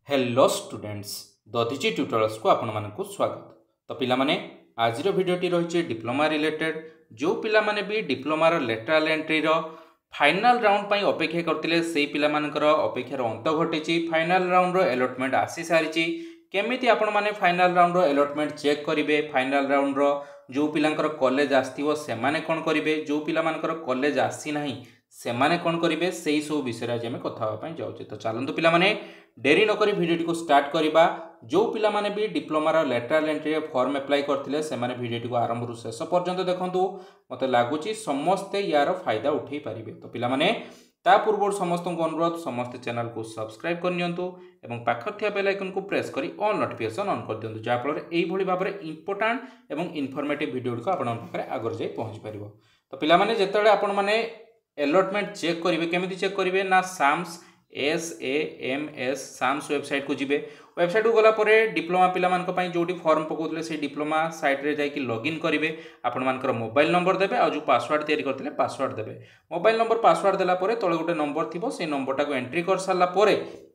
Hello students Dadhichi tutorials को आपण मानकु स्वागत। तो पिला माने आज भिडियोटी रही डिप्लोमा रिलेटेड जो पिला माने भी डिप्लोमार लेटरल एंट्री रो फाइनल राउंड पई अपेक्षा करथिले सेही पिला मानकर अपेक्षार अंत घटिची। फाइनल राउंड रो अलॉटमेंट आसी सारिची। केमिति आपण माने फाइनल राउंड रो अलॉटमेंट चेक करिवे, फाइनल राउंड रो जो पिलांकर कॉलेज आस्थिवो सेमाने कोन करिवे, जो पिला मानकर कॉलेज आसी नाही सेमाने कोन करिवे, सेही सब विषय आज हम कथा होबा पई जाउचे। तो चलंतु पिला माने डेरी नकरी भिडियोटी को स्टार्ट करवा। जो पिला माने भी डिप्लोमार लेटरल एंट्री फॉर्म अप्लाई करथिले सेमाने भिडियोटी को आरंभ रु शेष पर्यंत देखंतु। मते लागुची समस्ते यार फायदा उठै पारिबे। तो पिला माने ता पूर्व समस्त को अनुरोध समस्त चैनल को सब्सक्राइब कर नियंतु एवं पाखर थिया बेल आइकन को प्रेस करी ऑल नोटिफिकेशन ऑन कर दियंतु, जा फल एई भली भाबरे इंपोर्टेंट एवं इनफॉर्मेटिव वीडियो को आपन पाखरे आगर जाई पहुंच परिबो। तो पिला माने जेतेबेले आपन माने अलॉटमेंट चेक करिवे, केमिति चेक करिवे ना साम्स SAMS साम्स वेबसाइट को जिबे। वेबसाइट को गला परे डिप्लोमा पिला मान को पई जोटी फॉर्म पकोतले से डिप्लोमा साइट रे जाई कि लॉगिन करिवे। आपण मानकर मोबाइल नंबर देबे आ जो पासवर्ड तयारी करथिले पासवर्ड देबे। मोबाइल नंबर पासवर्ड देला परे तळे गोटे नंबर थिबो, से नंबरटा को एंट्री कर सारला परे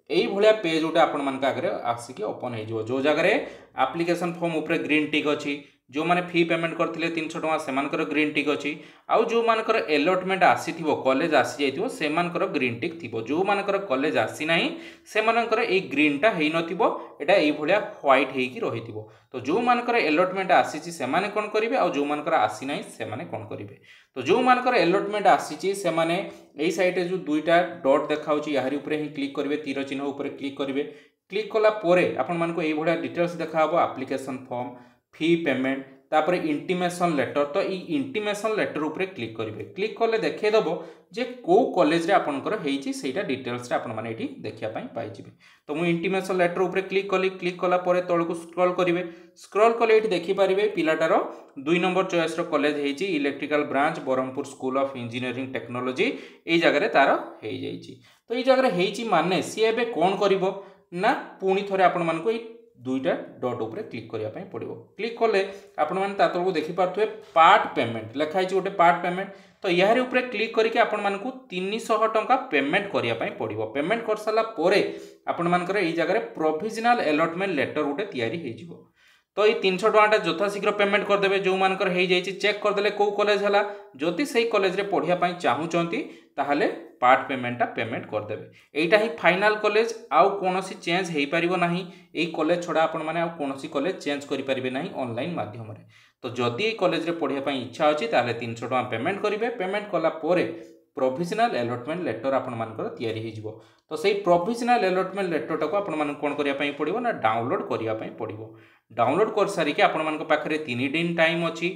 एई भलिया पेज उटे आपण मान का आगे आसिकी ओपन हे जो जो जगह रे एप्लिकेशन फॉर्म ऊपर ग्रीन टिक अछि, जो माने फी पेमेंट करथिले 300 टका सेमानकर ग्रीन टिक अछि, आउ जो मानकर अलॉटमेंट आसीथिबो कॉलेज आसी जाइथिबो सेमानकर ग्रीन टिक थिबो। जो मानकर कॉलेज आसी नाही सेमानकर ए ग्रीन टा हेइ नथिबो, एटा एई भलिया व्हाइट हेइ कि रहिथिबो। तो जो मानकर अलॉटमेंट आसीची सेमाने कोन करिवे, आउ जो मानकर आसी नाही सेमाने कोन करिवे। तो जो मानकर अलॉटमेंट आसीची सेमाने एई साइड रे जो दुईटा डॉट देखाउची याहरी ऊपर ही क्लिक करिवे, तीर चिन्ह ऊपर क्लिक करिवे। क्लिक कला परे आपण मानको एई भलिया डिटेल्स देखाबो, एप्लिकेशन फॉर्म, फी पेमेंट, तापर इंटीमेशन लेटर। तो ई इंटीमेशन लेटर ऊपर क्लिक करिवे। क्लिक करले देखे दबो जे को कॉलेज रे आपनकर हेइची सेटा डिटेल्स रे आपण माने एठी देखिया पई पाई जिवे। तो मु इंटीमेशन लेटर ऊपर क्लिक कली। क्लिक कला परे तळको स्क्रॉल करिवे। स्क्रॉल कले एठी देखि पारिबे पिलाटार 2 नंबर चॉइस रो कॉलेज हेइची electrical branch Berhampur school of engineering technology. एई जगह रे तार हेइ जाईची। तो एई जगह रे हेइची माने सी एबे कोन करिवो ना पुणी थरे आपण मानको एई दुईटा डॉट ऊपर क्लिक करिया पई पड़िबो। क्लिक कले आपण माने ता तळको देखि पारथुए पार्ट पेमेंट लेखाई छि गोटे पार्ट पेमेंट। तो यार ऊपर क्लिक करिके आपण मानकू 300 टंका पेमेंट करिया पई पड़िबो। पेमेंट कर साला परे आपण मानकर एई जगह रे प्रोविजनल अलॉटमेंट लेटर उटे तयारी हे जिवो। तो ये 300 टंका यथा शीघ्र पेमेंट कर देबे। जो मानकर हे जाईछि चेक कर देले को कॉलेज हला, जदि सही कॉलेज रे पढिया पई चाहूचंती ताहले पार्ट पेमेंटा पेमेंट कर देबे। एटा ही फाइनल कॉलेज, आउ कोनोसी चेंज हेई परिबो नाही। एई कॉलेज छोड़ा आपण माने आउ कोनोसी कॉलेज चेंज करि परिबे नाही ऑनलाइन माध्यम रे। तो जदि ए कॉलेज रे पढिया पई इच्छा अछि ताहले 300 टका पेमेंट करिवे। पेमेंट कला परे प्रोविजनल अलॉटमेंट लेटर आपण मानकर तयारी हे जिवो। तो सेही प्रोविजनल अलॉटमेंट लेटर टाको आपण मान कोन करिया पई पड़िबो ना डाउनलोड करिया पई पड़िबो। डाउनलोड कर सारी के आपण मान पाखरे 3 दिन टाइम अछि,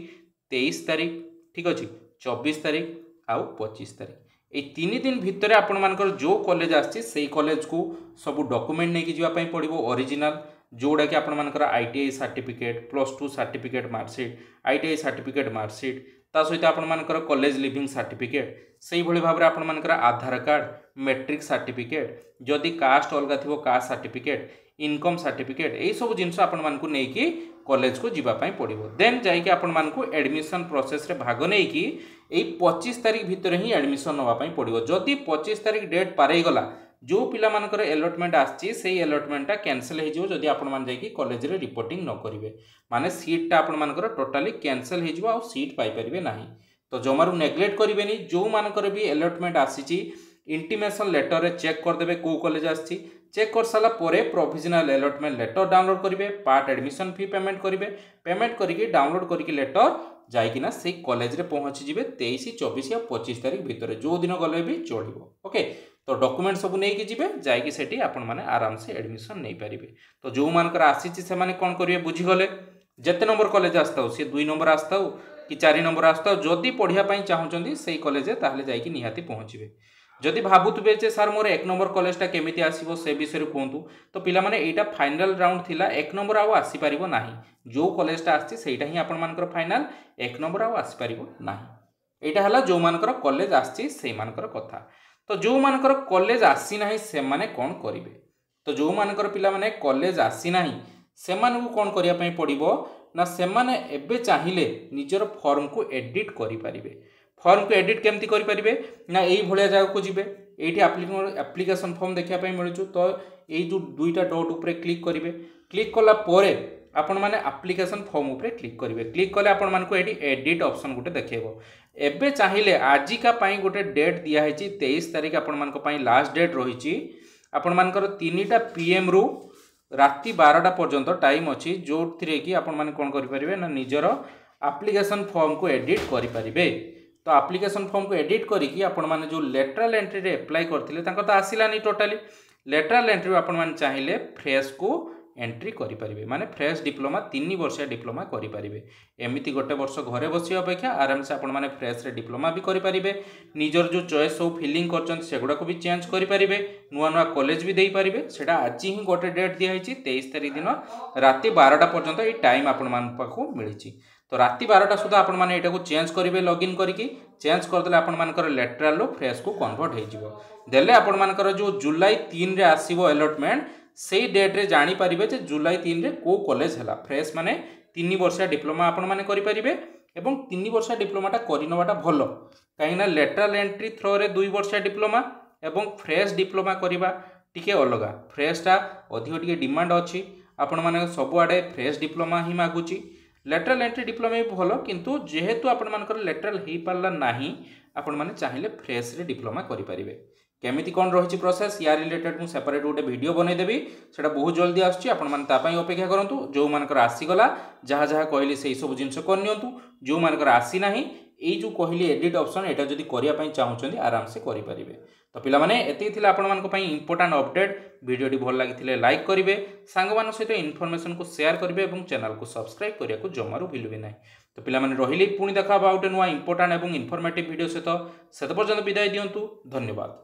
23 तारिख ठीक अछि, 24 तारिख आउ 25 तारिख। ए 3 दिन भितर आपण मानकर जो कॉलेज आछि सेही कॉलेज को सब डॉक्यूमेंट नै कि जिवा पई पड़िबो। ओरिजिनल जोड़ा कि आपण मानकर ITI certificate, +2 certificate marksheet, ITI certificate marksheet, ता सहित आपण मानकर कॉलेज लिविंग सर्टिफिकेट, सेही भली भाबरे आपण मानकर आधार कार्ड, मैट्रिक सर्टिफिकेट, जदि कास्ट अलगा थिबो कास्ट सर्टिफिकेट, इनकम सर्टिफिकेट, एई सब जिंस आपण मानकू नै कि कॉलेज को जिबा पई पड़िबो। देन जाई कि आपण मानकू एडमिशन प्रोसेस रे भाग नै कि एई 25 तारिख भितर ही एडमिशन नवा पई पड़िबो। जदि 25 तारिख डेट पारे गला, जो पिला मानकर अलॉटमेंट आछि सेही अलॉटमेंटा कैंसिल हे जिवो जदि आपण मान जाई कि कॉलेज रे रिपोर्टिंग न करिवे। माने सीट टा आपण मानकर टोटली कैंसिल हे जिवो आ सीट पाई परिबे नाही। तो जमारू नेग्लेक्ट करिवेनी। जो मानकर भी अलॉटमेंट आछि इंटीमेशन लेटर रे चेक कर देबे को कॉलेज आछि। चेक कर साला परे प्रोविजनल अलॉटमेंट लेटर डाउनलोड करिवे। पार्ट एडमिशन फी पेमेंट करिवे। पेमेंट करिके डाउनलोड करिके लेटर जाइकिना से कॉलेज रे पहुंची जिवे 23, 24 या 25 तारिख भितर जो दिन गले भी चढ़िबो। ओके, तो डॉक्यूमेंट सब नहीं कि जिवे जाइकि सेठी आपण माने आराम से एडमिशन नहीं पारिबे। तो जो मानकर आसीची से माने कोन करिवे बुझी गले। जते नंबर कॉलेज आस्ताउ से 2 नंबर आस्ताउ कि 4 नंबर आस्ताउ, जदि पढिया पई चाहउचंदी सेही कॉलेज रे ताहले जाइकि निहाती पहुंचीबे। जदि भाबुतबे जे सर मोर 1 नंबर कॉलेजटा केमिति आसीबो से विषय कहतु। तो पिला माने एटा फाइनल राउंड थिला, 1 नंबर आउ आसी परिबो नाही। जो कॉलेजटा आछि सेटा ही आपण मानकर फाइनल, 1 नंबर आउ आसी परिबो नाही। एटा हला जो मानकर कॉलेज आछि सेही मानकर कथा। तो जो मानकर कॉलेज आसी नाही से माने कोन करिवे। तो जो मानकर पिला माने कॉलेज आसी नाही से माने को कोन करिया पई पड़िबो ना से माने एबे चाहिले निजर फॉर्म को एडिट करि परिबे। फॉर्म को एडिट केमती करि परिबे ना एई भलिया जागा को जिबे। ये एप्लिकेशन फॉर्म देखा मिलूँ। तो ये जो दुईटा डॉट उपरे क्लिक करेंगे, क्लिक कला परे आपण मैंने एप्लिकेशन फॉर्म उपरे क्लिक करेंगे। क्लिक कले आपण मानक ये एडिट ऑप्शन गोटे देखेबो। एबे चाहिए आजिका गोटे डेट दिखाई 23 तारीख आपण मानक लास्ट डेट रही। आपण मानकर 3टा PM रु राति 12टा पर्यंत टाइम अच्छी जो थी कि आपण माने कौन करें ना निजर एप्लिकेशन फॉर्म को एडिट करें। तो एप्लिकेशन फॉर्म को एडिट करिकी आपण माने जो लेटरल एंट्री रे अप्लाई करथिले तांको तो आसिलानी टोटाली। लेटरल एंट्री आपण माने चाहिए फ्रेश को एंट्री करि परिबे, माने फ्रेश डिप्लोमा 3 वर्षिया डिप्लोमा करि परिबे। एमिति गोटे वर्ष घरे बसी अपेक्षा आराम से आपण माने फ्रेश रे डिप्लोमा भी करि परिबे। निजर जो चॉइस सब फिलिंग करचन सेगुडा को भी चेंज करि परिबे, नुआ नुआ कॉलेज भी देई परिबे। सेटा आज ही गोटे डेट दिया हिची 23 तारीख दिन राति 12टा पर्यंत ए टाइम आपण मान पाखु मिलिची। तो राति 12टा सुधा आपण माने एटा को चेंज करिवे, लॉगिन करिकी चेंज करदेले आपण मानकर लेटरल रो फ्रेश को कन्वर्ट हो जिवो। देले आपण मानकर जो जुलाई 3 रे आसीबो अलॉटमेंट से डेट रे जानी परिबे जे जुलाई 3 रे को कॉलेज हला। फ्रेश माने 3 वर्षिया डिप्लोमा आपण माने करि परिबे एवं 3 वर्षिया डिप्लोमाटा करिनवाटा भलो, काहे ना लेटरल एंट्री थ्रो रे 2 वर्षिया डिप्लोमा एवं फ्रेश डिप्लोमा करिबा टिके अलगा। फ्रेशटा अधिक टिके डिमांड अछि, आपण माने सब आडे फ्रेश डिप्लोमा ही मागुची। लेटरल एंट्री डिप्लोमा भी भलो, किंतु जेहेतु आपण मानकर लेटरल ही पारला नाही आपण माने चाहिए फ्रेश रे डिप्लोमा करि परिबे। केमिति कौन रही प्रोसेस या रिलेटेड मु सेपरेट गोटे वीडियो बनई देबी, सेटा बहुत जल्दी आसुची। आपण माने ता पई अपेक्षा करंतु। जो मानकर आसीगला जहाँ जहाँ कहली से सब जिनस करनियंतु, जो मानकर आसी नाही एई जो कहली एडिट ऑप्शन एटा जदी करिया पई चाहुचंदी आराम से करि परिबे। तो पिला माने एति थिला आपण मानको पई इंपोर्टेंट अपडेट। वीडियोटी भल लागिथिले लाइक करिवे, सांग मान सहित इन्फॉर्मेशन को शेयर करिवे एवं चैनल को सब्सक्राइब करिया को जमारू भूलिबे नाही। तो पिला माने रहिले पुणी देखा आउट नुआ इंपोर्टेंट एवं इन्फॉर्मेटिव वीडियो सहित सेत पर्यंत विदाय दियंतु। धन्यवाद।